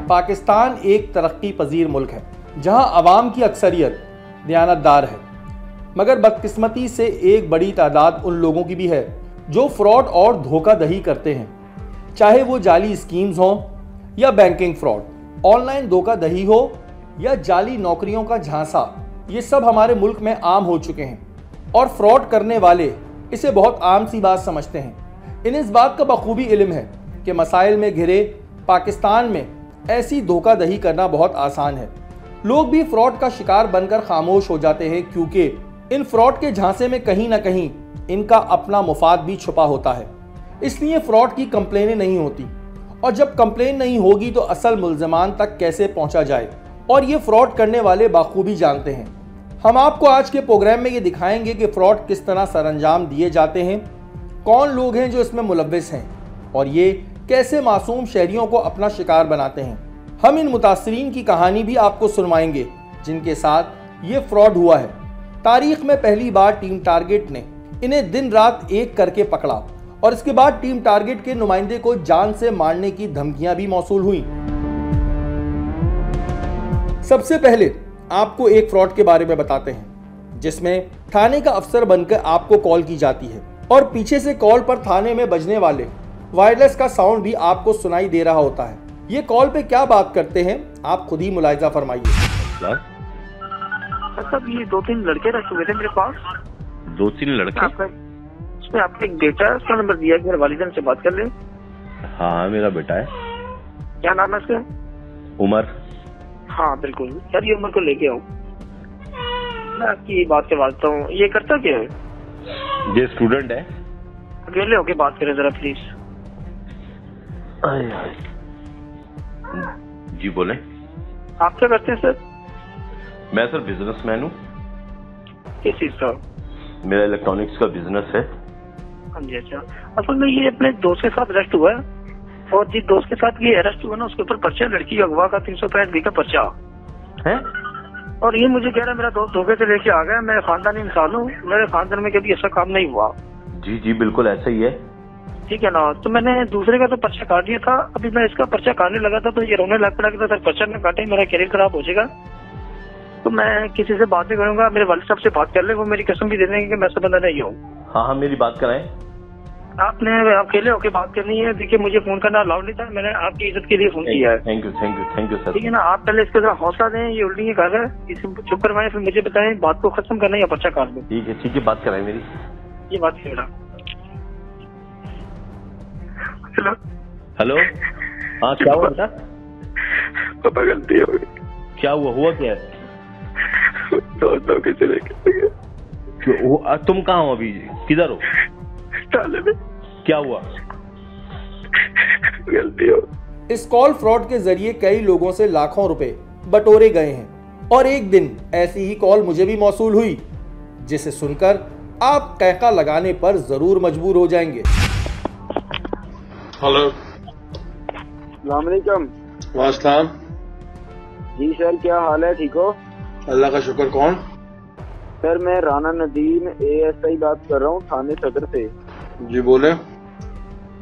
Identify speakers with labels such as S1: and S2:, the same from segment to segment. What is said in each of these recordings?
S1: पाकिस्तान एक तरक्की पजीर मुल्क है जहां अवाम की अक्सरियत दयानतदार है, मगर बदकिस्मती से एक बड़ी तादाद उन लोगों की भी है जो फ्रॉड और धोखाधड़ी करते हैं, चाहे वो जाली स्कीम्स हों या बैंकिंग फ्रॉड, ऑनलाइन धोखाधड़ी हो या जाली नौकरियों का झांसा। ये सब हमारे मुल्क में आम हो चुके हैं और फ्रॉड करने वाले इसे बहुत आम सी बात समझते हैं। इन्हें इस बात का बखूबी इल्म है कि मसाइल में घिरे पाकिस्तान में ऐसी धोखाधड़ी करना बहुत आसान है। लोग भी फ्रॉड का शिकार बनकर खामोश हो जाते हैं क्योंकि इन फ्रॉड के झांसे में कहीं ना कहीं इनका अपना मुफाद भी छुपा होता है। इसलिए फ्रॉड की कंप्लेनें नहीं होती और जब कंप्लेन नहीं होगी तो असल मुल्ज़मान तक कैसे पहुंचा जाए, और ये फ्रॉड करने वाले बाखूबी जानते हैं। हम आपको आज के प्रोग्राम में ये दिखाएंगे कि फ्रॉड किस तरह सरअंजाम दिए जाते हैं, कौन लोग हैं जो इसमें मुलव्विस हैं और ये कैसे मासूम शहरियों को अपना शिकार बनाते हैं। हम इन मुतासरीन की कहानी भी आपको सुनवाएंगे जिनके साथ ये फ्रॉड हुआ है। तारीख में पहली बार टीम टारगेट ने इन्हें दिन रात एक करके पकड़ा और इसके बाद टीम टारगेट के नुमाइंदे को जान से मारने की धमकियां भी मौसूल हुई। सबसे पहले आपको एक फ्रॉड के बारे में बताते हैं जिसमें थाने का अफसर बनकर आपको कॉल की जाती है और पीछे से कॉल पर थाने में बजने वाले वायरलेस का साउंड भी आपको सुनाई दे रहा होता है। ये कॉल पे क्या बात करते हैं आप खुद ही मुलाहिजा फरमाइए।
S2: सब ये 2-3 लड़के रखे हुए थे मेरे पास।
S3: 2-3 लड़के?
S2: उसमें आपका एक बेटा है, उसका नंबर दिया कि मेरे वालिदैन से बात कर ले।
S3: हाँ मेरा बेटा है।
S2: क्या नाम है उसका?
S3: उमर।
S2: हाँ बिल्कुल यार, ये उमर को लेके आओ, मैं आपकी बात करवाता हूँ। ये करता क्या है?
S3: ये स्टूडेंट है।
S2: अकेले होके बात करें जरा प्लीज।
S3: जी बोले।
S2: आप क्या करते हैं सर?
S3: मैं सर बिजनेसमैन हूँ।
S2: किस चीज का?
S3: मेरा इलेक्ट्रॉनिक्स का बिजनेस है।
S2: हाँ जी। अच्छा, असल में ये अपने दोस्त के साथ अरेस्ट हुआ है और जिस दोस्त के साथ ये अरेस्ट हुआ ना उसके ऊपर पर्चा लड़की अगवा का 365 का पर्चा
S3: है।
S2: और ये मुझे कह रहा है मेरा दोस्त धोखे से लेके आ गया, मैं खानदानी इंसान हूँ, मेरे खानदान में कभी ऐसा काम नहीं हुआ।
S3: जी जी बिल्कुल ऐसा ही है।
S2: ठीक है ना, तो मैंने दूसरे का तो पर्चा काट दिया था, अभी मैं इसका पर्चा काटने लगा था तो ये रोने लग पड़ा कि सर पर्चा न काटे, मेरा कैरियर खराब हो जाएगा। तो मैं किसी से बात नहीं करूंगा, मेरे वालिद साहब से बात कर ले, वो मेरी कसम भी दे देंगे कि मैं ऐसा बंदा नहीं हूँ।
S3: हाँ हाँ मेरी बात कराएं।
S2: आपने अकेले होके बात करनी है। देखिए मुझे फोन करना अलाउड नहीं था, मैंने आपकी इज्जत के लिए फोन किया है।
S3: Thank you sir.
S2: ठीक है ना, आप पहले इसको जरा हौसला दें, ये उल्टी कर रहा है, इसे चुप करवाएं, फिर मुझे बताएं बात को खत्म करना है या पर्चा काट दो।
S3: ठीक है बात कराएं मेरी।
S2: ये बात कर रहा। Hello
S3: hello. हाँ क्या हुआ बेटा?
S2: पापा गलती हो गई।
S3: क्या हुआ क्या है?
S2: दोस्तों के चले गए।
S3: तुम कहाँ हो अभी? किधर हो?
S2: ताले में।
S3: क्या हुआ?
S2: गलती हो।
S1: इस कॉल फ्रॉड के जरिए कई लोगों से लाखों रुपए बटोरे गए हैं और एक दिन ऐसी ही कॉल मुझे भी मौसूल हुई जिसे सुनकर आप कहका लगाने पर जरूर मजबूर हो जाएंगे।
S4: हेलो।
S2: अस्सलाम वालेकुम।
S4: वास्सलाम।
S2: जी सर, क्या हाल है? ठीक हो?
S4: अल्लाह का शुक्र। कौन?
S2: सर मैं राना नदीम ASI बात कर रहा हूँ थाने सदर से।
S4: जी बोले।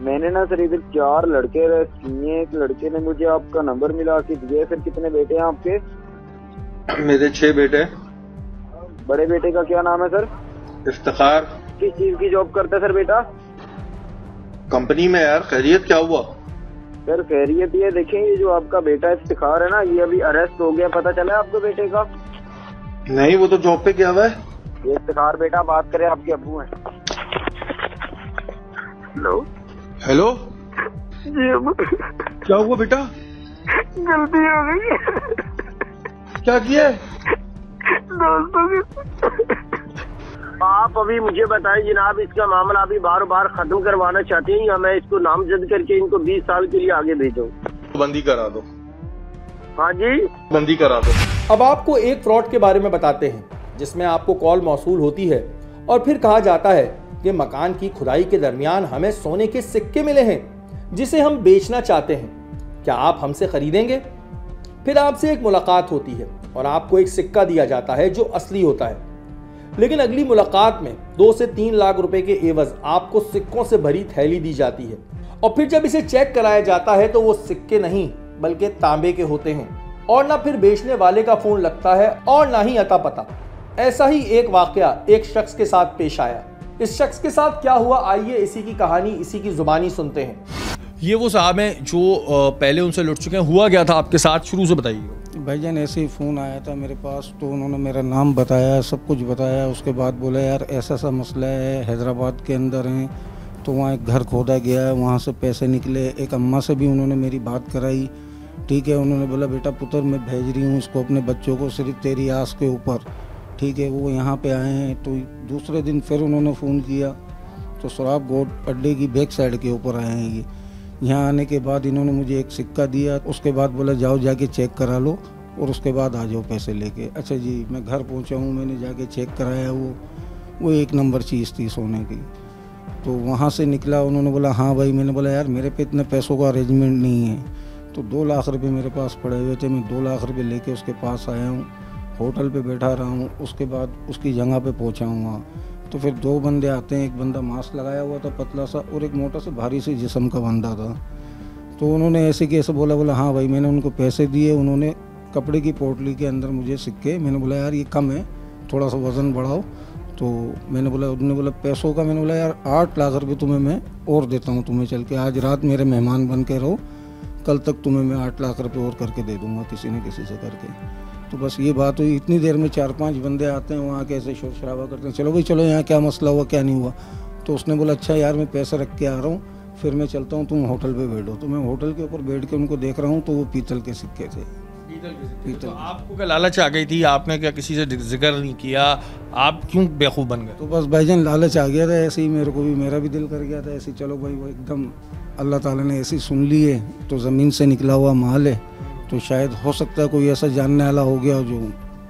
S2: मैंने ना सर इधर 4 लड़के किए, एक लड़के ने मुझे आपका नंबर मिला के दिया। सर कितने बेटे हैं आपके?
S4: मेरे 6 बेटे।
S2: बड़े बेटे का क्या नाम है सर?
S4: इफ्तिखार।
S2: किस चीज की जॉब करता है सर बेटा?
S4: कंपनी में। यार खैरियत क्या हुआ?
S2: सर खैरियत ये देखें, ये जो आपका बेटा इफ्तिखार है ना, ये अभी अरेस्ट हो गया, पता चला आपको बेटे का?
S4: नहीं, वो तो जॉब पे गया हुआ है।
S2: ये इफ्तिखार बेटा बात करे, आपके अब्बू हैं। हेलो।
S4: हेलो।
S2: जी अब्बू।
S4: क्या हुआ बेटा?
S2: गलती हो गई।
S4: क्या किया?
S2: दोस्तों की। आप अभी मुझे बताएं जनाब, इसका मामला अभी बार बार खत्म करवाना चाहते हैं या मैं इसको नामजद करके इनको 20 साल के लिए आगे भेजूं?
S4: बंदी करा दो।
S2: हाँ जी,
S4: बंदी करा दो।
S1: अब आपको एक फ्रॉड के बारे में बताते हैं जिसमें आपको कॉल मौसूल होती है और फिर कहा जाता है कि मकान की खुदाई के दरमियान हमें सोने के सिक्के मिले हैं जिसे हम बेचना चाहते हैं, क्या आप हमसे खरीदेंगे? फिर आपसे एक मुलाकात होती है और आपको एक सिक्का दिया जाता है जो असली होता है, लेकिन अगली मुलाकात में 2 से 3 लाख रुपए के एवज आपको सिक्कों से भरी थैली दी जाती है और फिर जब इसे चेक कराया जाता है तो वो सिक्के नहीं बल्कि तांबे के होते हैं, और ना फिर बेचने वाले का फोन लगता है और ना ही अता पता। ऐसा ही एक वाकया एक शख्स के साथ पेश आया। इस शख्स के साथ क्या हुआ, आइए इसी की कहानी इसी की जुबानी सुनते हैं।
S5: ये वो साहब हैं जो पहले उनसे लुट चुके हैं। हुआ क्या था आपके साथ, शुरू से बताइए।
S6: भाईजान ऐसे ही फ़ोन आया था मेरे पास, तो उन्होंने मेरा नाम बताया, सब कुछ बताया। उसके बाद बोला यार ऐसा सा मसला है, हैदराबाद के अंदर हैं, तो वहाँ एक घर खोदा गया है, वहाँ से पैसे निकले। एक अम्मा से भी उन्होंने मेरी बात कराई, ठीक है। उन्होंने बोला बेटा पुत्र मैं भेज रही हूँ इसको अपने बच्चों को सिर्फ तेरी आस के ऊपर, ठीक है। वो यहाँ पे आए हैं। तो दूसरे दिन फिर उन्होंने फ़ोन किया, तो सुराब गोट अड्डे की बैक साइड के ऊपर आए हैं ये। यहाँ आने के बाद इन्होंने मुझे एक सिक्का दिया, उसके बाद बोला जाओ जाके चेक करा लो और उसके बाद आ जाओ पैसे लेके। अच्छा जी, मैं घर पहुँचा हूँ, मैंने जाके चेक कराया, वो 1 नंबर चीज़ थी सोने की। तो वहाँ से निकला, उन्होंने बोला हाँ भाई। मैंने बोला यार मेरे पे इतने पैसों का अरेंजमेंट नहीं है। तो 2 लाख रुपये मेरे पास पड़े हुए थे, मैं 2 लाख रुपये लेके उसके पास आया हूँ, होटल पे बैठा रहा हूँ। उसके बाद उसकी जगह पे पहुँचा हूँ वहाँ। तो फिर 2 बंदे आते हैं, एक बंदा मास्क लगाया हुआ था पतला सा, और एक मोटा सा भारी से जिस्म का बंदा था। तो उन्होंने ऐसे कैसे बोला हाँ भाई। मैंने उनको पैसे दिए, उन्होंने कपड़े की पोटली के अंदर मुझे सिक्के, मैंने बोला यार ये कम है, थोड़ा सा वज़न बढ़ाओ। तो मैंने बोला, उन्होंने बोला पैसों का, मैंने बोला यार 8 लाख रुपये तुम्हें मैं और देता हूँ, तुम्हें चल के आज रात मेरे मेहमान बन के रहो, कल तक तुम्हें मैं 8 लाख रुपये और करके दे दूँगा किसी न किसी से करके। तो बस ये बात हुई। इतनी देर में 4-5 बंदे आते हैं वहाँ, कैसे शोर शराबा करते हैं, चलो भाई चलो यहाँ क्या मसला हुआ क्या नहीं हुआ। तो उसने बोला अच्छा यार मैं पैसे रख के आ रहा हूँ, फिर मैं चलता हूँ, तुम होटल पे बैठो। तो मैं होटल के ऊपर बैठ के उनको देख रहा हूँ, तो वो पीतल के सिक्के थे।
S5: तो आपको क्या लालच आ गई थी, आपने क्या किसी से जिक्र नहीं किया, आप क्यों बेवकूफ़ बन गए?
S6: तो बस भाईजान लालच आ गया था ऐसे ही, मेरे को भी, मेरा भी दिल कर गया था ऐसे। चलो भाई वो एकदम अल्लाह ताला ने ऐसी सुन ली है, तो ज़मीन से निकला हुआ माल है, तो शायद हो सकता है कोई ऐसा जानने वाला हो गया जो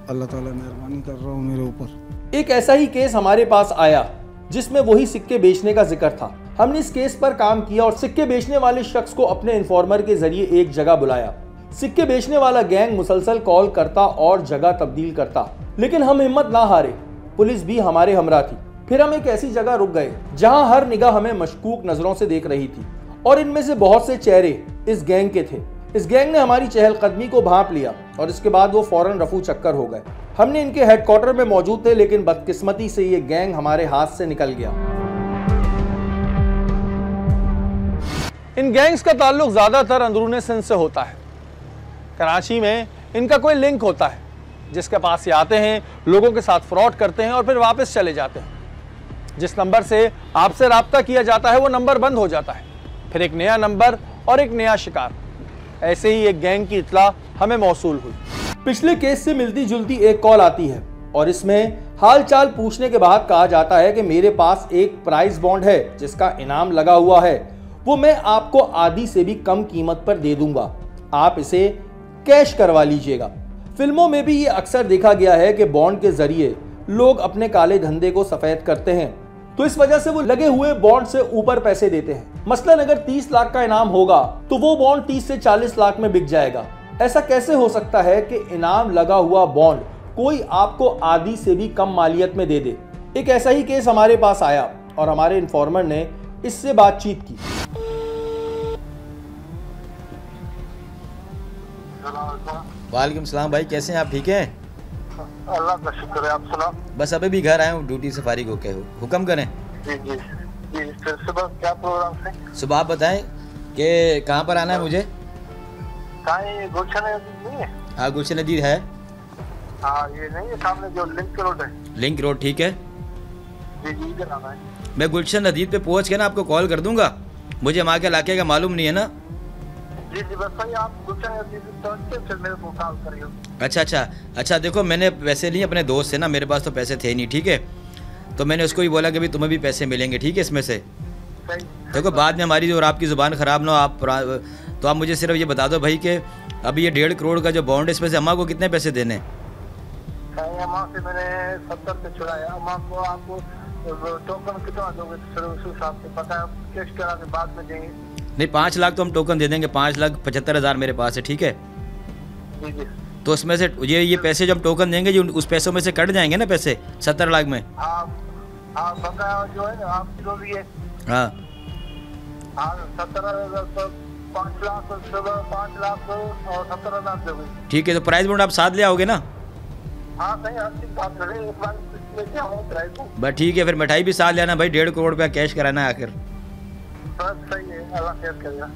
S6: अल्लाह ताला मेहरबानी कर रहा हूँ मेरे ऊपर।
S1: एक ऐसा ही केस हमारे पास आया जिसमें वही सिक्के बेचने का जिक्र था। हमने इस केस पर काम किया और सिक्के बेचने वाले शख्स को अपने इन्फॉर्मर के जरिए एक जगह बुलाया। सिक्के बेचने वाला गैंग मुसलसल कॉल करता और जगह तब्दील करता, लेकिन हम हिम्मत ना हारे। पुलिस भी हमारे हमरा थी। फिर हम एक ऐसी जगह रुक गए जहां हर निगाह हमें मशकूक नजरों से देख रही थी, और इनमें से बहुत से चेहरे इस गैंग के थे। इस गैंग ने हमारी चहलकदमी को भांप लिया और इसके बाद वो फौरन रफू चक्कर हो गए। हमने इनके हेडक्वार्टर में मौजूद थे, लेकिन बदकिस्मती से ये गैंग हमारे हाथ से निकल गया।
S5: इन गैंग्स का ताल्लुक ज़्यादातर अंदरूनी सिंध से होता है। कराची में इनका कोई लिंक होता है जिसके पास ये आते हैं, लोगों के साथ फ्रॉड करते हैं और फिर वापस चले जाते हैं। जिस नंबर से आपसे रब्ता किया जाता है वो नंबर बंद हो जाता है, फिर एक नया नंबर और एक नया शिकार। ऐसे ही एक गैंग की इत्तला हमें मौसूल हुई।
S1: पिछले केस से मिलती जुलती एक कॉल आती है और इसमें हाल चाल पूछने के बाद कहा जाता है कि मेरे पास एक प्राइस बॉन्ड है जिसका इनाम लगा हुआ है, वो मैं आपको आधी से भी कम कीमत पर दे दूंगा, आप इसे कैश करवा लीजिएगा। फिल्मों में भी ये अक्सर देखा गया है कि बॉन्ड के जरिए लोग अपने काले धंधे को सफेद करते हैं, तो इस वजह से वो लगे हुए बॉन्ड से ऊपर पैसे देते हैं। मसलन अगर 30 लाख का इनाम होगा तो वो बॉन्ड 30 से 40 लाख में बिक जाएगा। ऐसा कैसे हो सकता है कि इनाम लगा हुआ बॉन्ड कोई आपको आधी से भी कम मालियत में दे दे? एक ऐसा ही केस हमारे पास आया और हमारे इन्फॉर्मर ने इससे बातचीत की।
S7: वालेकुम सलाम भाई, कैसे हैं आप? ठीक हैं?
S8: अल्लाह का शुक्र है, आप सुनाओ।
S7: बस अभी भी घर आए हूँ ड्यूटी से फारिग होके। हुक्म करें।
S8: जी जी जी, फिर सुबह क्या प्रोग्राम है?
S7: सुबह आप बताएं कि कहाँ पर आना है मुझे?
S8: कहाँ ये गुलशन नहीं है?
S7: हाँ गुलशन नदी है।
S8: हाँ ये नहीं है, सामने जो लिंक रोड है।
S7: लिंक रोड, ठीक है।
S8: जी जी, इधर आना है।
S7: मैं गुलशन नदी पे पहुँच के ना आपको कॉल कर दूंगा। मुझे वहाँ के इलाके का मालूम नहीं है ना।
S8: जी जी, बस वही आप गुलशन नदी पहुँच के फिर मेरे को कॉल करिए।
S7: अच्छा देखो, मैंने पैसे लिए अपने दोस्त से ना, मेरे पास तो पैसे थे नहीं, ठीक है। तो मैंने उसको भी बोला कि भाई तुम्हें भी पैसे मिलेंगे, ठीक है, इसमें से। देखो बाद में हमारी और आपकी ज़ुबान ख़राब ना हो, तो आप मुझे सिर्फ ये बता दो भाई कि अभी ये 1.5 करोड़ का जो बॉन्ड है, इसमें से अम्मा को कितने पैसे देने?
S8: अम्मा से मैंने 70 से छुड़ाया। अम्मा को आपको टोकन कितना दोगे? फिर उस हिसाब से पता है, कैश करा के बाद में देंगे।
S7: नहीं 5 लाख तो हम टोकन दे देंगे, 5,75,000 मेरे पास है, ठीक है।
S8: जी जी,
S7: तो उसमें से ये पैसे जो हम टोकन देंगे, जो उस पैसों में से कट जाएंगे ना पैसे 70 लाख में।
S8: हाँ बकाया जो है ना आपकी जो भी है।
S7: हाँ
S8: 17,000 तो 5 लाख 5,70,000 दोगे।
S7: ठीक है, तो प्राइस बॉन्ड आप साथ ले आओगे ना?
S8: हाँ सही, हर चीज बात करें, एक बार लेके आओ प्राइस को।
S7: बस ठीक है, फिर मिठाई भी साथ ले आना भाई, 1.5 करोड़ रुपया कैश कराना है आखिर।
S8: बस सही है, अल्लाह खैर करेगा।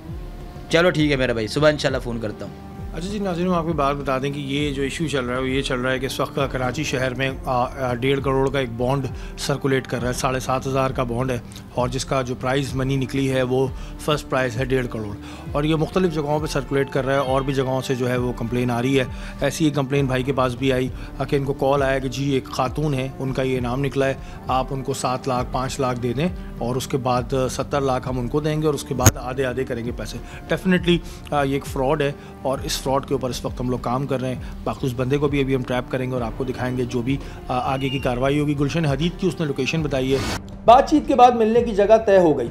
S7: चलो ठीक है मेरा भाई, सुबह इंशाल्लाह फ़ोन करता हूँ।
S9: अच्छा जी नाज़रीन, आपको बात बता दें कि ये जो इशू चल रहा है वो ये चल रहा है कि इस वक्त कराची शहर में 1.5 करोड़ का एक बॉन्ड सर्कुलेट कर रहा है। 7,500 का बॉन्ड है और जिसका जो प्राइज़ मनी निकली है वो फ़र्स्ट प्राइज़ है 1.5 करोड़, और ये मुख्तलिफ़ जगहों पे सर्कुलेट कर रहा है और भी जगहों से जो है वो कंप्लेन आ रही है। ऐसी एक कंप्लेन भाई के पास भी आई कि इनको कॉल आया कि जी एक खातून है, उनका ये इनाम निकला है, आप उनको 7 लाख 5 लाख दे दें और उसके बाद 70 लाख हम उनको देंगे और उसके बाद आधे आधे करेंगे पैसे। डेफिनेटली ये एक फ़्रॉड है और इस फ्रॉड के ऊपर इस वक्त हम लोग काम कर रहे हैं। बाकी उस बंदे को भी अभी हम ट्रैप करेंगे और आपको दिखाएंगे जो भी आगे की कार्रवाई होगी। गुलशन हदीद की उसने लोकेशन बताई है।
S1: बातचीत के बाद मिलने की जगह तय हो गई।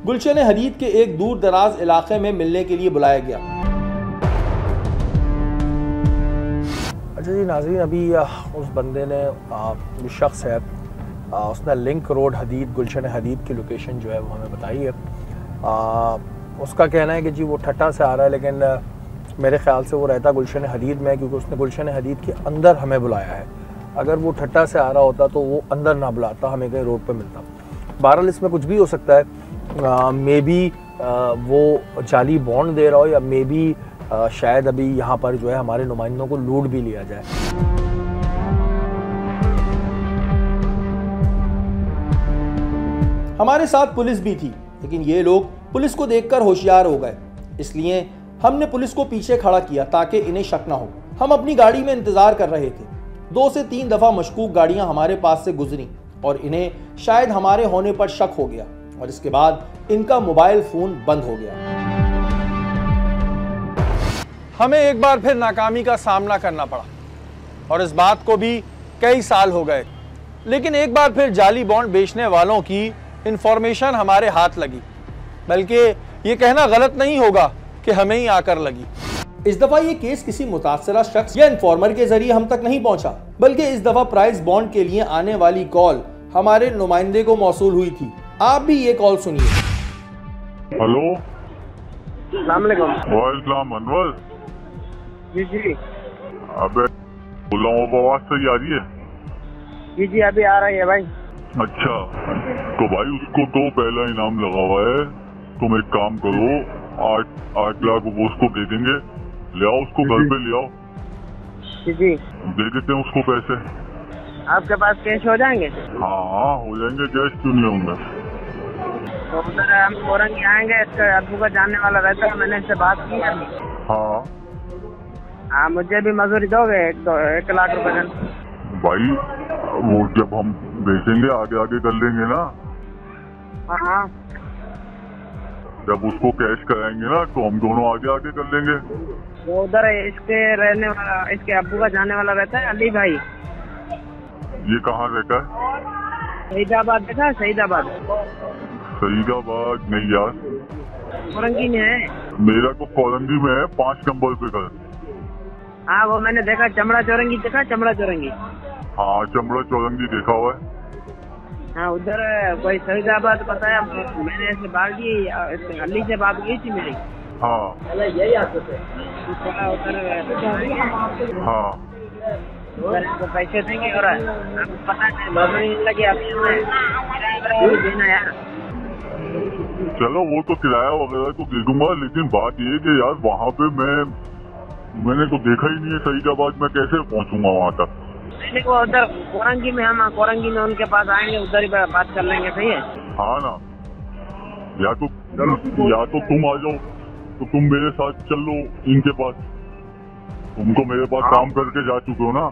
S1: गुलशन हदीद के एक दूर दराज इलाके में मिलने के लिए बुलाया गया।
S5: अच्छा जी नाज़रीन, अभी उस बंदे ने जो शख्स है उसने लिंक रोड हदीद, गुलशन हदीद की लोकेशन जो है वो हमें बताई है। उसका कहना है कि जी वो ठट्टा से आ रहा है, लेकिन मेरे ख्याल से वो रहता गुलशन हदीद में, क्योंकि उसने गुलशन हदीद के अंदर हमें बुलाया है। अगर वो ठट्टा से आ रहा होता तो वो अंदर ना बुलाता, हमें कहीं रोड पे मिलता। बहरहाल इसमें कुछ भी हो सकता है, मे बी वो जाली बॉन्ड दे रहा हो या मे बी शायद अभी यहाँ पर जो है हमारे नुमाइंदों को लूट भी लिया जाए।
S1: हमारे साथ पुलिस भी थी, लेकिन ये लोग पुलिस को देखकर होशियार हो गए, इसलिए हमने पुलिस को पीछे खड़ा किया ताकि इन्हें शक ना हो। हम अपनी गाड़ी में इंतजार कर रहे थे। 2 से 3 दफा मशकूक गाड़ियां हमारे पास से गुजरी और इन्हें शायद हमारे होने पर शक हो गया और इसके बाद इनका मोबाइल फोन बंद हो गया।
S5: हमें एक बार फिर नाकामी का सामना करना पड़ा और इस बात को भी कई साल हो गए, लेकिन एक बार फिर जाली बॉन्ड बेचने वालों की इंफॉर्मेशन हमारे हाथ लगी। बल्कि ये कहना गलत नहीं होगा कि हमें ही आकर लगी।
S1: इस दफा ये केस किसी मुतासरा शख्स या इन्फॉर्मर के जरिए हम तक नहीं पहुंचा, बल्कि इस दफा प्राइस बॉन्ड के लिए आने वाली कॉल हमारे नुमाइंदे को मौसूल हुई थी। आप भी ये कॉल सुनिए।
S10: हेलो,
S8: अस्सलाम वालेकुम।
S10: वालेकुम अनवर।
S8: जी जी।
S10: अबे बोल रहा हूँ, आवाज सही आ रही है?
S8: जी जी अभी आ रही है भाई।
S10: अच्छा, तो भाई उसको तो पहला इनाम लगा हुआ है, तुम एक काम करो, 8 लाख वो उसको दे देंगे, ले आओ उसको घर पे ले आओ।
S8: जी जी
S10: दे देते हैं उसको पैसे।
S8: आपके पास कैश हो जाएंगे?
S10: हाँ हो जाएंगे, कैश क्यों नहीं होंगे।
S8: तो उधर हम औरंगी आएंगे, इसका अब्बू का जानने वाला रहता है, मैंने इससे बात की है।
S10: हाँ
S8: हाँ, मुझे भी मजदूरी दोगे 1 लाख रुपए?
S10: भाई वो जब हम बेचेंगे आगे आगे कर लेंगे ना।
S8: हाँ,
S10: जब उसको कैश कराएंगे ना तो हम दोनों आगे आगे कर लेंगे।
S8: वो उधर इसके रहने वाला, इसके अब्बू का जाने वाला रहता है अली भाई।
S10: ये कहाँ रहता है?
S8: शहीदाबाद देखा है? शहीदाबाद।
S10: शहीदाबाद नहीं यार,
S8: औरंगी में है।
S10: मेरा तो कोरंगी में है, 5 नंबर पे घर।
S8: हाँ वो मैंने देखा, चमड़ा चौरंगी देखा, चमड़ा चौरंगी।
S10: हाँ चमड़ा चौरंगी देखा हुआ है।
S8: हाँ उधर कोई शहीदाबाद बताया, मैंने ऐसे बात की, अली से बात की थी मेरी।
S10: हाँ हाँ
S8: उधर इनको पैसे देंगे और आपको पता है मजदूरी लगी अभी देना यार।
S10: चलो वो तो किराया वगैरह तो दे दूंगा, लेकिन बात ये कि यार वहाँ पे मैंने तो देखा ही नहीं है शहीदाबाद में, कैसे पहुँचूंगा वहाँ तक।
S8: नहीं वो उधर कोरंगी में, हम कोरंगी में उनके पास आएंगे, उधर ही बात कर लेंगे। सही है?
S10: हाँ ना, या तो तुम आ जाओ, तो तुम मेरे साथ चल लो इनके पास, तुमको मेरे पास काम करके जा चुके हो ना।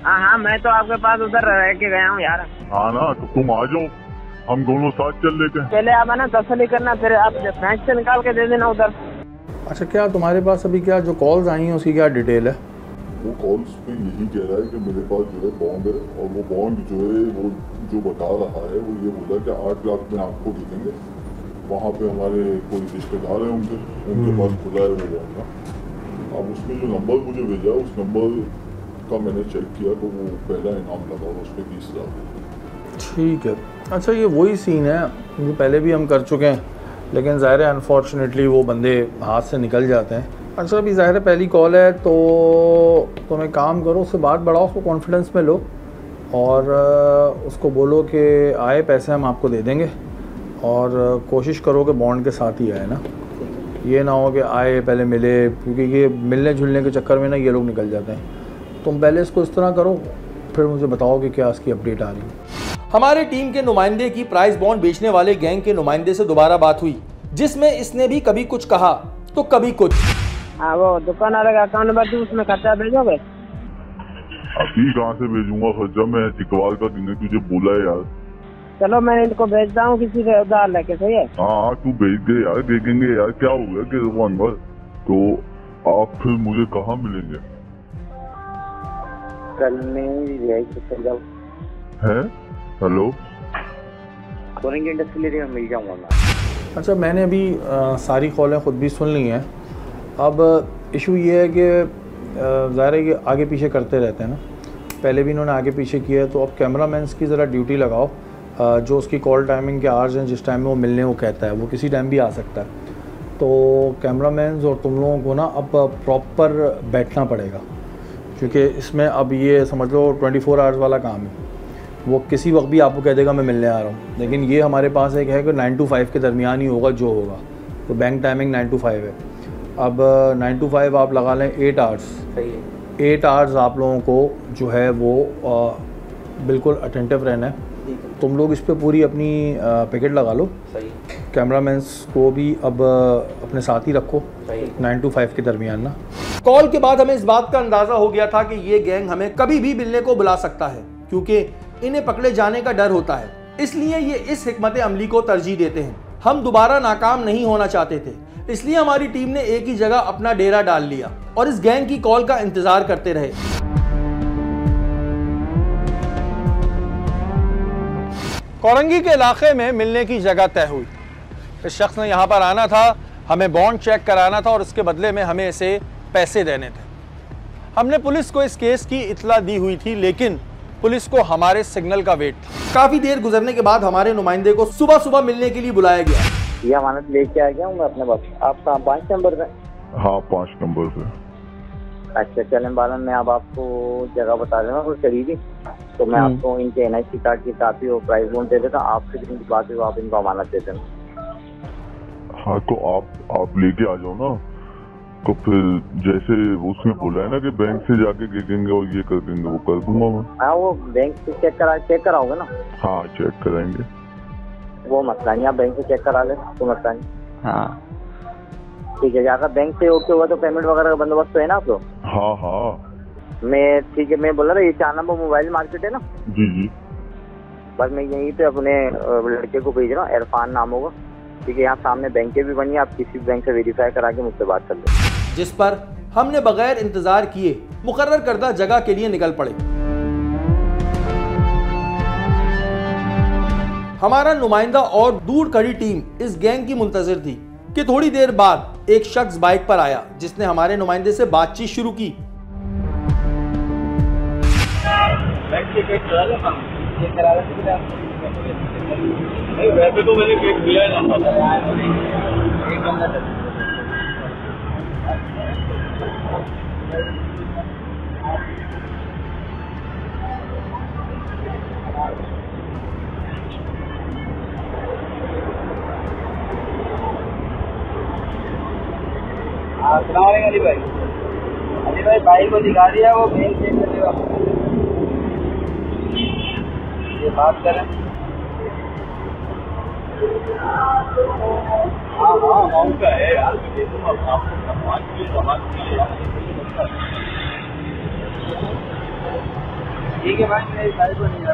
S8: हाँ हाँ, मैं तो आपके पास उधर रह के गया हूँ यार।
S10: हाँ ना, तो तुम आ जाओ, हम दोनों साथ चल लेते हैं।
S8: पहले आप ना तसल्ली करना, फिर आप बैंक से निकाल के दे देना उधर।
S5: अच्छा, क्या तुम्हारे पास अभी क्या जो कॉल्स आई हैं उसकी क्या डिटेल है?
S10: वो कॉल्स पे यही कह रहा है कि मेरे पास जो है बॉन्ड है, और वो बॉन्ड जो है वो जो बता रहा है वो ये बोला कि 8 लाख में आपको दे देंगे। वहाँ पे हमारे कोई रिश्तेदार है उनके पास खुला है वो बॉन्ड का। अब उसने जो नंबर मुझे भेजा, उस नंबर का मैंने चेक किया तो वो पहला इनाम लगा हुआ, उस पर 20 लाख।
S5: ठीक है। अच्छा, ये वही सीन है जो पहले भी हम कर चुके हैं। लेकिन ज़ाहिर है अनफॉर्चुनेटली वो बंदे हाथ से निकल जाते हैं। अच्छा अभी ज़ाहिर है पहली कॉल है तो तुम एक काम करो, उससे बात बढ़ाओ, उसको कॉन्फिडेंस में लो और उसको बोलो कि आए पैसे हम आपको दे देंगे और कोशिश करो कि बॉन्ड के साथ ही आए ना, ये ना हो कि आए पहले मिले, क्योंकि ये मिलने जुलने के चक्कर में ना ये लोग निकल जाते हैं। तुम पहले इसको इस तरह करो, फिर मुझे बताओ कि क्या इसकी अपडेट आ रही है।
S1: हमारे टीम के नुमाइंदे की प्राइस बॉन्ड बेचने वाले गैंग के नुमाइंदे से दोबारा बात हुई, जिसमें इसने भी कभी कुछ कहा तो कभी कुछ।
S11: हाँ वो दुकान वाले का अकाउंट नंबर दूँ, उसमें खर्चा भेजोगे?
S10: अभी कहाँ से भेजूंगा खर्चा, मैं चिकवाल का दिन तुझे बोला है यार।
S11: चलो मैं इनको भेजता हूँ किसी से उधार लेके, सही है?
S10: हाँ तू भेज दे यार, देखेंगे यार क्या हो गया कि अनवर, तो आप फिर मुझे कहाँ मिलेंगे?
S11: कल में चल जाओ
S10: है। हेलो
S11: इंडस्ट्रियल एरिया में मिल जाऊंगा मैं।
S5: अच्छा मैंने अभी सारी कॉलें ख़ुद भी सुन ली हैं। अब इशू ये है कि ज़ाहिर है कि आगे पीछे करते रहते हैं ना, पहले भी इन्होंने आगे पीछे किया है, तो अब कैमरामैन्स की ज़रा ड्यूटी लगाओ, जो उसकी कॉल टाइमिंग के आवर्स हैं, जिस टाइम में वो मिलने को कहता है वो किसी टाइम भी आ सकता है। तो कैमरामैन्स और तुम लोगों को ना अब प्रॉपर बैठना पड़ेगा, क्योंकि इसमें अब ये समझ लो 24 आवर्स वाला काम है। वो किसी वक्त भी आपको कह देगा मैं मिलने आ रहा हूँ, लेकिन ये हमारे पास एक है कि 9 to 5 के दरमियान ही होगा जो होगा। तो बैंक टाइमिंग 9 to 5 है। अब 9 to 5 आप लगा लें 8 आवर्स, 8 आवर्स आप लोगों को जो है वो बिल्कुल अटेंटिव रहना है। तुम लोग इस पर पूरी अपनी पैकेट लगा लो, कैमरामैन्स को भी अब अपने साथ ही रखो 9 to 5 के दरमियान ना।
S1: कॉल के बाद हमें इस बात का अंदाजा हो गया था कि ये गैंग हमें कभी भी मिलने को बुला सकता है, क्योंकि इन्हें पकड़े जाने का डर होता है, इसलिए ये इस हिकमत अमली को तरजीह देते हैं। हम दोबारा नाकाम नहीं होना चाहते थे, इसलिए हमारी टीम ने एक ही जगह अपना डेरा डाल लिया और इस गैंग की कॉल का इंतजार करते रहे।
S5: कोरंगी के इलाके में मिलने की जगह तय हुई। इस शख्स ने यहाँ पर आना था, हमें बॉन्ड चेक कराना था और उसके बदले में हमें इसे पैसे देने थे। हमने पुलिस को इस केस की इत्तला दी हुई थी, लेकिन पुलिस को हमारे सिग्नल का वेट था।
S1: काफी देर गुजरने के बाद हमारे नुमाइंदे को सुबह सुबह मिलने के लिए बुलाया गया।
S11: ये अमानत लेके आ गया हूँ मैं अपने पास। आप 5 नंबर पे?
S10: हाँ 5 नंबर पे।
S11: अच्छा चलें बालन में, अब आपको जगह बता देना कोई करीबी, तो मैं आपको इनके NIC कार्ड की कापी और प्राइस बॉन्ड दे देता। आपसे जिनकी बात है आप इनको अमानत दे देना।
S10: हाँ तो आप लेके आ जाओ ना, तो फिर जैसे उसने बोला है ना कि बैंक से जाके देखेंगे और ये कर देंगे, वो कर दूंगा मैं।
S11: हाँ वो बैंक से चेक कराओगे ना?
S10: हाँ चेक कराएंगे,
S11: वो मसला नहीं, आप बैंक से चेक करा ले तो मसला नहीं।
S7: हाँ
S11: ठीक है, अगर बैंक से ओके हुआ तो पेमेंट वगैरह का बंदोबस्त तो है ना आप लोग?
S10: हाँ हाँ
S11: मैं ठीक है, मैं बोला था ये 4 नंबर मोबाइल मार्केट है ना?
S10: जी।
S11: बस मैं यहीं पे अपने लड़के को भेज रहा हूँ, इरफान नाम होगा, ठीक है? यहाँ सामने बैंकें भी बनी है, आप किसी भी बैंक से वेरीफाई करा के मुझसे बात कर लो।
S1: जिस पर हमने बगैर इंतजार किए मुकर्रर करदा जगह के लिए निकल पड़े। हमारा नुमाइंदा और दूर खड़ी टीम इस गैंग की मुंतजिर थी कि थोड़ी देर बाद एक शख्स बाइक पर आया, जिसने हमारे नुमाइंदे से बातचीत शुरू की।
S12: वैसे तो मैंने चेक किया है ना। अली भाई बाइक को दिखा दिया, वो बैंक चेक करेगा। ये बात करें। हाँ अमाउंट का है यार, ठीक है भाई, मेरी बाइक को नहीं जा।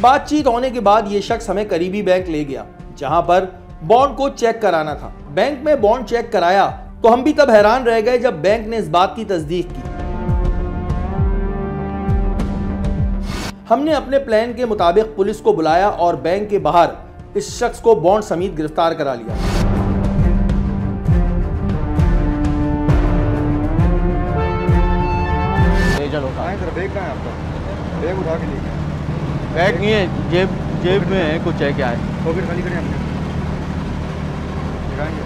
S1: बातचीत होने के बाद ये शख्स हमें करीबी बैंक ले गया, जहां पर बॉन्ड को चेक कराना था। बैंक में बॉन्ड चेक कराया तो हम भी तब हैरान रह गए जब बैंक ने इस बात की तस्दीक की। हमने अपने प्लान के मुताबिक पुलिस को बुलाया और बैंक के बाहर इस शख्स को बॉन्ड समेत गिरफ्तार करा लिया।
S5: चलो
S13: बैग कहाँ है आपका? बैग उठा के लेके।
S5: बैग नहीं है, जेब में है, कुछ है क्या है?
S13: पॉकेट खाली करें हमने। दिखाएंगे।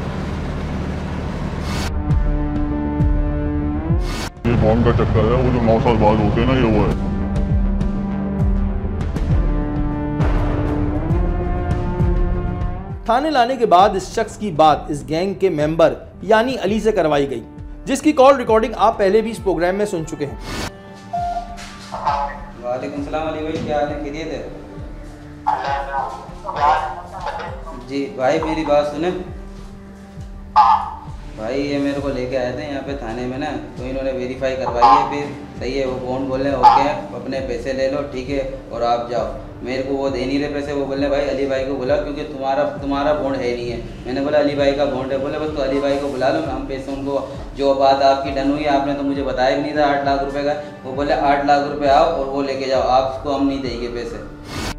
S10: ये बॉन्ड का चक्कर है, वो जो 9 साल बाद होते हैं ना, ये वो है।
S1: थाने लाने के बाद इस शख्स की बात इस गैंग के मेंबर यानी अली से करवाई गई, जिसकी कॉल रिकॉर्डिंग आप पहले भी इस प्रोग्राम में सुन चुके हैं।
S14: वालेकुम सलाम अली भाई, क्या हाल है? खैरियत है? जी भाई मेरी बात सुने भाई, ये मेरे को लेके आए थे यहाँ पे थाने में ना, तो इन्होंने वेरीफाई करवाई है, फिर सही है वो बॉन्ड बोले ओके अपने पैसे ले लो ठीक है और आप जाओ। मेरे को वो दे नहीं रहे पैसे, वो बोले भाई अली भाई को बुला क्योंकि तुम्हारा बॉन्ड है नहीं है। मैंने बोला अली भाई का बॉन्ड है, बोले बस तो अली भाई को बुला लो, हम पैसे उनको, जो बात आपकी डन हुई आपने तो मुझे बताया भी नहीं था 8 लाख रुपए का, वो बोले 8 लाख रुपए आओ और वो लेके जाओ, आपको हम नहीं देंगे पैसे।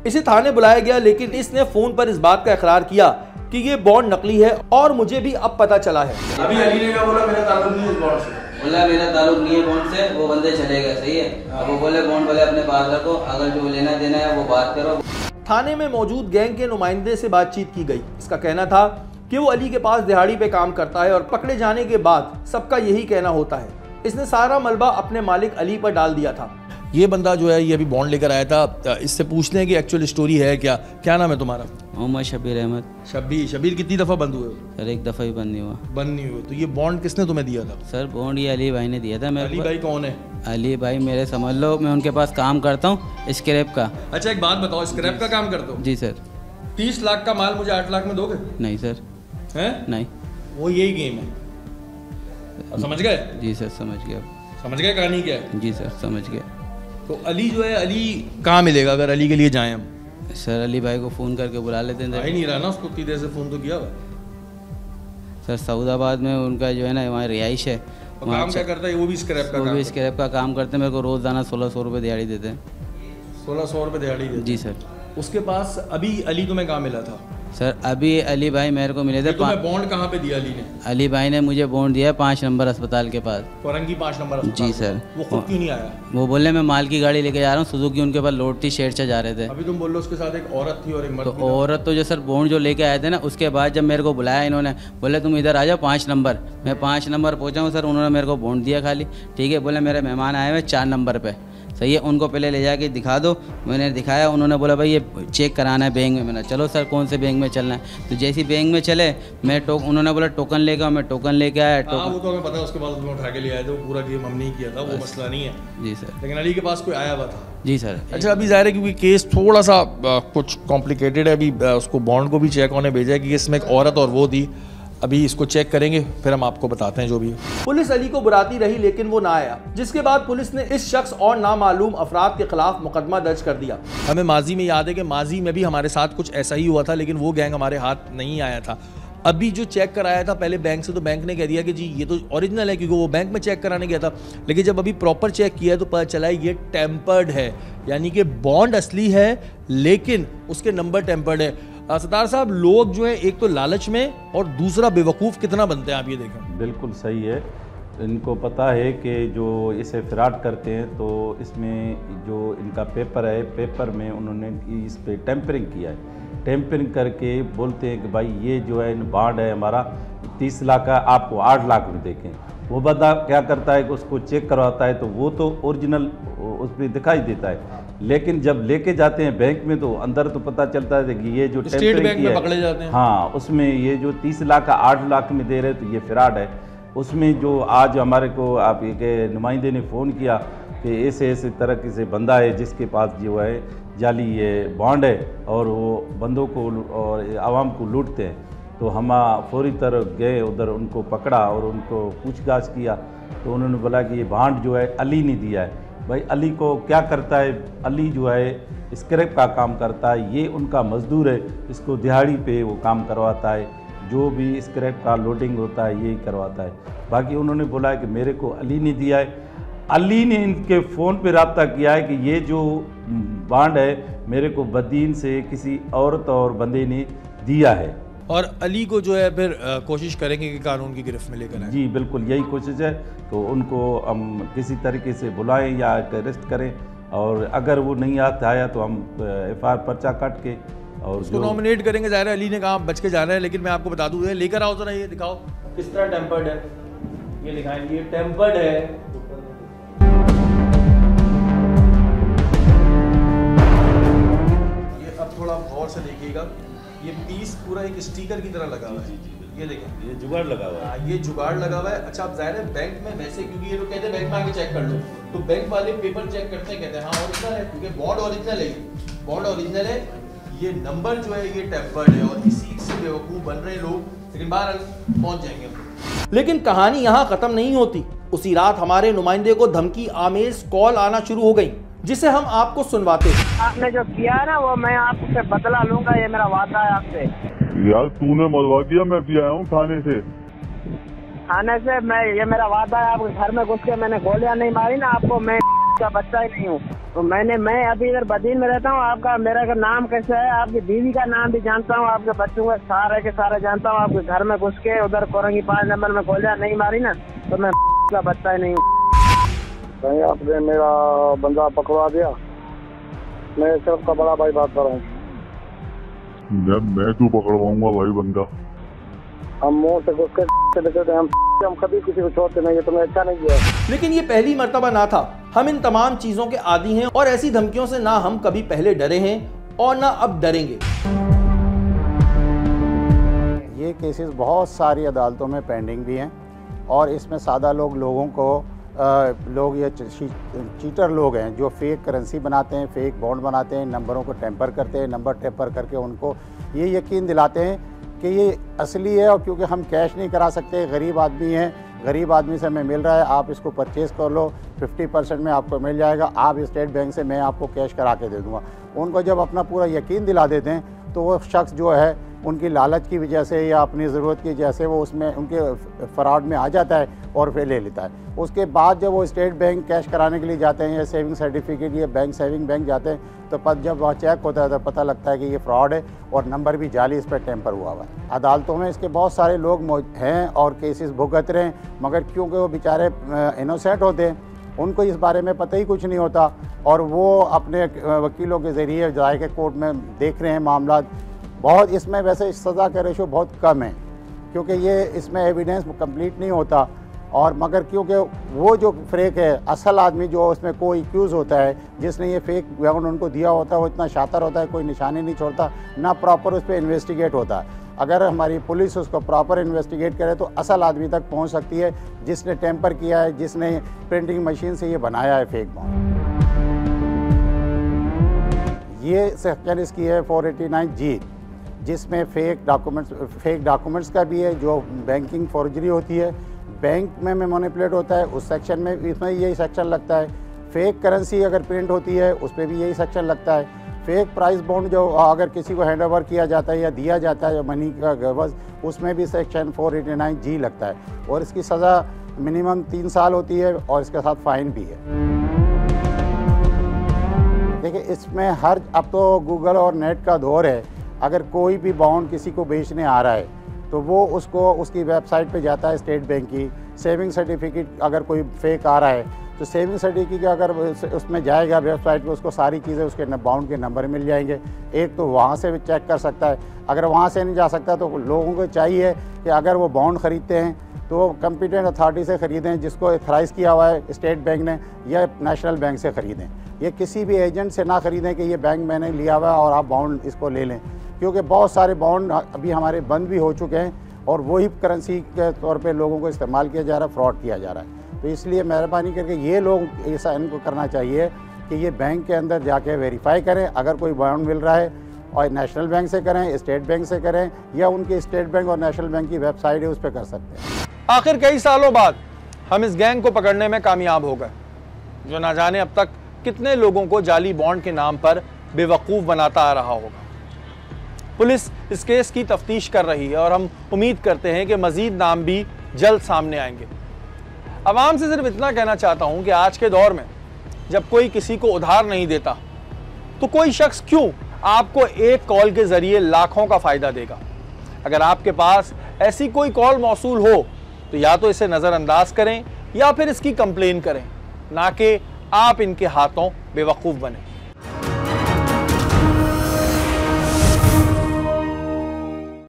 S1: इसे थाने बुलाया गया, लेकिन इसने फोन पर इस बात का इकरार किया कि ये बॉन्ड नकली है और मुझे भी अब पता चला है।
S5: अभी अली ने क्या बोला, मेरा ताल्लुक नहीं है इस बॉन्ड से,
S14: बोला मेरा ताल्लुक नहीं है बॉन्ड से, वो बंदे चले गए सही है। अब वो बोले बॉन्ड बोले अपने पास रखो, अगर जो लेना देना है वो बात करो।
S1: थाने में मौजूद गैंग के नुमाइंदे से बातचीत की गई। इसका कहना था कि वो अली के पास दिहाड़ी पे काम करता है और पकड़े जाने के बाद सबका यही कहना होता है। इसने सारा मलबा अपने मालिक अली पर डाल दिया था।
S5: ये बंदा जो है ये अभी बॉन्ड लेकर आया था, इससे पूछते हैं कि एक्चुअल स्टोरी है क्या। क्या नाम है तुम्हारा?
S14: मोहम्मद शबीर अहमद।
S5: शबीर कितनी दफ़ा बंद हुए हो?
S14: सर एक दफ़ा ही बंद नहीं हुआ।
S5: बंद नहीं हुए। तो ये बॉन्ड किसने तुम्हें दिया था?
S14: सर बॉन्ड ये अली भाई ने दिया था।
S5: अली भाई कौन है?
S14: अली भाई मेरे समझ लो, मैं उनके पास काम करता हूँ स्क्रैप का।
S5: अच्छा एक बात बताओ, स्क्रैप का काम करते हो?
S14: जी सर।
S5: 30 लाख का माल मुझे 8 लाख में दोगे?
S14: नहीं सर।
S5: हैं?
S14: नहीं।
S5: वो यही गेम है, समझ गए?
S14: जी सर समझ गया।
S5: समझ गए कहानी क्या है?
S14: जी सर समझ गया।
S5: तो अली जो है, अली कहाँ मिलेगा अगर अली के लिए जाएं हम?
S14: सर अली भाई को फ़ोन करके बुला लेते हैं।
S5: भाई नहीं रहा ना, उसको इतनी देर से फ़ोन तो किया हुआ।
S14: सर सऊदाबाद में उनका जो है ना वहाँ रिहाइश है।
S5: काम क्या करता है? वो भी स्क्रैप का काम?
S14: वो भी स्क्रैप का काम करते हैं। मेरे को रोज़ाना 1600 रुपये दिहाड़ी देते हैं।
S5: 1600 रुपये दिहाड़ी देते?
S14: जी सर।
S5: उसके पास अभी अली तुम्हें कहाँ मिला था?
S14: सर अभी अली भाई मेरे को मिले थे।
S5: तुम्हें बॉन्ड कहाँ पे दिया अली ने?
S14: अली भाई ने मुझे बॉन्ड दिया 5 नंबर अस्पताल के पास।
S5: फौरंगी 5 नंबर अस्पताल?
S14: जी सर।
S5: वो खुद क्यों नहीं आया?
S14: वो बोले मैं माल की गाड़ी लेके जा रहा हूँ, सुजुकी उनके पास लोड थी, शेर से जा रहे थे।
S5: अभी तुम बोल लो उसके साथ एक औरत थी और एक मर्द।
S14: तो औरत तो जो सर बॉन्ड जो लेके आए थे ना, उसके बाद जब मेरे को बुलाया इन्होंने, बोले तुम इधर आ जाओ 5 नंबर। मैं 5 नंबर पहुँचा हूँ सर, उन्होंने मेरे को बॉन्ड दिया खाली, ठीक है। बोले मेरे मेहमान आए हुए 4 नंबर पे, सही है, उनको पहले ले जाके दिखा दो। मैंने दिखाया, उन्होंने बोला भाई ये चेक कराना है बैंक में। मैंने चलो सर कौन से बैंक में चलना है। तो जैसी बैंक में चले, मैं उन्होंने बोला टोकन लेके आओ, मैं टोकन लेके आया।
S5: वो तो हमें पता है, उसके बाद तुम्हें उठा के ले आए थे, वो पूरा गेम हम नहीं किया था, वो मसला नहीं है।
S14: जी सर।
S5: लेकिन अली के पास कोई आया हुआ था?
S14: जी सर।
S5: अच्छा अभी जाहिर है क्योंकि केस थोड़ा सा कुछ कॉम्प्लिकेटेड है, अभी उसको बॉन्ड को भी चेक होने भेजा है कि इसमें एक औरत और वो थी। अभी इसको चेक करेंगे, फिर हम आपको बताते हैं जो भी है।
S1: पुलिस अली को बुलाती रही लेकिन वो ना आया, जिसके बाद पुलिस ने इस शख्स और नामालूम अफराद के खिलाफ मुकदमा दर्ज कर दिया।
S5: हमें माजी में याद है कि माजी में भी हमारे साथ कुछ ऐसा ही हुआ था, लेकिन वो गैंग हमारे हाथ नहीं आया था। अभी जो चेक कराया था पहले बैंक से, तो बैंक ने कह दिया कि जी ये तो ओरिजिनल है, क्योंकि वो बैंक में चेक कराने गया था। लेकिन जब अभी प्रॉपर चेक किया तो पता चला ये टेम्पर्ड है, यानी कि बॉन्ड असली है लेकिन उसके नंबर टेम्पर्ड है। सत्तार साहब, लोग जो है एक तो लालच में और दूसरा बेवकूफ़ कितना बनते हैं, आप ये देखें।
S15: बिल्कुल सही है। इनको पता है कि जो इसे फ्रॉड करते हैं, तो इसमें जो इनका पेपर है, पेपर में उन्होंने इस पे टेम्परिंग किया है। टेम्परिंग करके बोलते हैं कि भाई ये जो है बॉन्ड है हमारा 30 लाख का, आपको 8 लाख में देखें। वो बंदा क्या करता है कि उसको चेक करवाता है, तो वो तो ओरिजिनल उस पर दिखाई देता है, लेकिन जब लेके जाते हैं बैंक में तो अंदर तो पता चलता है कि ये जो
S5: स्टेट बैंक में पकड़े जाते हैं।
S15: हाँ, उसमें ये जो 30 लाख का 8 लाख में दे रहे तो ये फ्रॉड है। उसमें जो आज हमारे को आप के नुमाइंदे ने फ़ोन किया कि ऐसे तरह से बंदा है जिसके पास जो है जाली ये बॉन्ड है और वो बंदों को और आवाम को लूटते हैं, तो हम फौरी तरह गए उधर, उनको पकड़ा और उनको पूछताछ किया। तो उन्होंने बोला कि ये बॉन्ड जो है अली ने दिया है। भाई अली को क्या करता है, अली जो है स्क्रैप का काम करता है, ये उनका मजदूर है, इसको दिहाड़ी पे वो काम करवाता है, जो भी स्क्रैप का लोडिंग होता है यही करवाता है। बाकी उन्होंने बोला है कि मेरे को अली ने दिया है। अली ने इनके फ़ोन पे रब्ता किया है कि ये जो बॉन्ड है मेरे को बदीन से किसी औरत और बंदे ने दिया है,
S5: और अली को जो है फिर कोशिश करेंगे कि कानून की गिरफ्त में लेकर आए।
S15: जी बिल्कुल यही कोशिश है। तो उनको हम किसी तरीके से बुलाएं या अरेस्ट करें, और अगर वो नहीं आया तो हम FIR पर्चा काट के और
S5: उसको नॉमिनेट करेंगे। ज़ाहिर है अली ने कहा बच के जाना है, लेकिन मैं आपको बता दूं, लेकर आओ जरा, ये दिखाओ किस तरह टेम्पर्ड है, ये दिखाएंगे, ये टेम्पर्ड है। ये अब थोड़ा गौर से देखिएगा, ये पीस पूरा एक स्टिकर की तरह लगा हुआ है, ये देखें,
S15: ये जुगाड़ लगा हुआ है।
S5: ये जुगाड़ लगा हुआ है। अच्छा, अब ज़ाहिर है बैंक में वैसे, क्योंकि ये लोग कहते हैं बैंक में आके चेक कर लो, तो बैंक वाले पेपर चेक करते हैं, कहते हैं हाँ ओरिजिनल है, क्योंकि बॉन्ड ओरिजिनल है, बॉन्ड ओरिजिनल है, ये नंबर जो है ये टेम्पर्ड है, और इसी से बेवकूफ़ बन रहे लोग, लेकिन बहरहाल पहुंच जाएंगे हम लोग।
S1: लेकिन कहानी यहाँ खत्म नहीं होती। उसी रात हमारे नुमाइंदे को धमकी आमेज कॉल आना शुरू हो गई, जिसे हम आपको सुनवाते हैं।
S12: आपने जो किया है ना, वो मैं आपसे बदला लूंगा, ये मेरा वादा है आपसे।
S10: यार तूने मरवा दिया, मैं भी आया हूँ थाने से।
S12: थाने से मैं, ये मेरा वादा है, आपके घर में घुस के मैंने गोलियां नहीं मारी ना आपको, मैं का बच्चा ही नहीं हूँ। तो मैं अभी इधर बदीन में रहता हूँ। आपका मेरा का नाम कैसे है, आपकी बीवी का नाम भी जानता हूँ, आपके बच्चों का सारे के सारे जानता हूँ। आपके घर में घुस के उधर कोरंगी 5 नंबर में गोलियां नहीं मारी ना, तो मैं का बच्चा ही नहीं हूँ।
S8: कहीं आपने मेरा बंदा पकड़वा दिया, मैं सिर्फ का बड़ा भाई बात कर रहा हूँ।
S10: मैं क्यों पकड़वाऊंगा भाई बंदा?
S8: हम मुंह से घुस के देते हैं, हम कभी किसी को छोड़ते नहीं है, तुम्हें अच्छा नहीं किया।
S1: लेकिन ये पहली मर्तबा ना था। हम इन तमाम चीजों के आदी हैं, और ऐसी धमकियों से ना हम कभी पहले डरे हैं और ना अब डरेंगे।
S16: ये केसेस बहुत सारी अदालतों में पेंडिंग भी हैं, और इसमें सादा लोगों को लोग ये चीटर लोग हैं जो फेक करेंसी बनाते हैं, फेक बॉन्ड बनाते हैं, नंबरों को टेम्पर करते हैं, नंबर टेम्पर करके उनको ये यकीन दिलाते हैं कि ये असली है, और क्योंकि हम कैश नहीं करा सकते, गरीब आदमी हैं, गरीब आदमी से हमें मिल रहा है, आप इसको परचेज़ कर लो, 50% में आपको मिल जाएगा, आप स्टेट बैंक से मैं आपको कैश करा के दे दूँगा। उनको जब अपना पूरा यकीन दिला देते हैं, तो वो शख्स जो है उनकी लालच की वजह से या अपनी ज़रूरत की वजह से वो उसमें उनके फ्रॉड में आ जाता है और फिर ले लेता है। उसके बाद जब वो स्टेट बैंक कैश कराने के लिए जाते हैं, या सेविंग सर्टिफिकेट या बैंक सेविंग बैंक जाते हैं, तो जब वहाँ चेक होता है तो पता लगता है कि ये फ्रॉड है, और नंबर भी जाली इस पर टेम्पर हुआ हुआ है। अदालतों में इसके बहुत सारे लोग हैं और केसेस भुगत रहे हैं, मगर क्योंकि वो बेचारे इनोसेंट होते हैं, उनको इस बारे में पता ही कुछ नहीं होता, और वो अपने वकीलों के ज़रिए जाए के कोर्ट में देख रहे हैं मामला। बहुत इसमें वैसे सज़ा का रेशो बहुत कम है, क्योंकि ये इसमें एविडेंस कंप्लीट नहीं होता, और मगर क्योंकि वो जो फेक है, असल आदमी जो उसमें कोई एक्यूज़ होता है, जिसने ये फेक बॉन्ड उनको दिया होता है, वो इतना शातिर होता है, कोई निशानी नहीं छोड़ता, ना प्रॉपर उस पर इन्वेस्टिगेट होता है। अगर हमारी पुलिस उसको प्रॉपर इन्वेस्टिगेट करे तो असल आदमी तक पहुंच सकती है, जिसने टेम्पर किया है, जिसने प्रिंटिंग मशीन से ये बनाया है फेक बॉन्ड। ये सेक्शन इसकी है 489G, जिसमें फेक डॉक्यूमेंट्स का भी है, जो बैंकिंग फॉर्जरी होती है, बैंक में मैनिपुलेट होता है, उस सेक्शन में इसमें यही सेक्शन लगता है। फेक करेंसी अगर प्रिंट होती है, उस पर भी यही सेक्शन लगता है। फेक प्राइस बॉन्ड जो अगर किसी को हैंड ओवर किया जाता है या दिया जाता है, या मनी का गवर्ज, उसमें भी सेक्शन 489G लगता है, और इसकी सज़ा मिनिमम 3 साल होती है, और इसके साथ फ़ाइन भी है। देखिए, इसमें अब तो गूगल और नेट का दौर है। अगर कोई भी बॉन्ड किसी को बेचने आ रहा है, तो वो उसको उसकी वेबसाइट पे जाता है स्टेट बैंक की। सेविंग सर्टिफिकेट अगर कोई फेक आ रहा है, तो सेविंग सर्टिफिकेट अगर उसमें जाएगा वेबसाइट पे, उसको सारी चीज़ें उसके बॉन्ड के नंबर मिल जाएंगे। एक तो वहाँ से भी चेक कर सकता है। अगर वहाँ से नहीं जा सकता, तो लोगों को चाहिए कि अगर वो बॉन्ड ख़रीदते हैं तो वो कॉम्पिटेंट अथॉरिटी से ख़रीदें, जिसको एथराइज़ किया हुआ है स्टेट बैंक ने, या नेशनल बैंक से ख़रीदें। ये किसी भी एजेंट से ना ख़रीदें कि ये बैंक मैंने लिया हुआ है और आप बॉन्ड इसको ले लें, क्योंकि बहुत सारे बॉन्ड अभी हमारे बंद भी हो चुके हैं, और वही करेंसी के तौर पे लोगों को इस्तेमाल किया जा रहा है, फ्रॉड किया जा रहा है। तो इसलिए मेहरबानी करके ये लोग ऐसा इनको करना चाहिए कि ये बैंक के अंदर जाके वेरीफाई करें, अगर कोई बॉन्ड मिल रहा है, और नेशनल बैंक से करें, स्टेट बैंक से करें, या उनके स्टेट बैंक और नेशनल बैंक की वेबसाइट है उस पर कर सकते हैं।
S5: आखिर कई सालों बाद हम इस गैंग को पकड़ने में कामयाब हो गए, जो ना जाने अब तक कितने लोगों को जाली बॉन्ड के नाम पर बेवकूफ़ बनाता आ रहा होगा। पुलिस इस केस की तफ्तीश कर रही है, और हम उम्मीद करते हैं कि मजीद नाम भी जल्द सामने आएंगे। अवाम से सिर्फ इतना कहना चाहता हूं कि आज के दौर में जब कोई किसी को उधार नहीं देता, तो कोई शख्स क्यों आपको एक कॉल के जरिए लाखों का फायदा देगा। अगर आपके पास ऐसी कोई कॉल मौसूल हो, तो या तो इसे नज़रअंदाज करें, या फिर इसकी कंप्लेन करें, ना कि आप इनके हाथों बेवकूफ़ बने।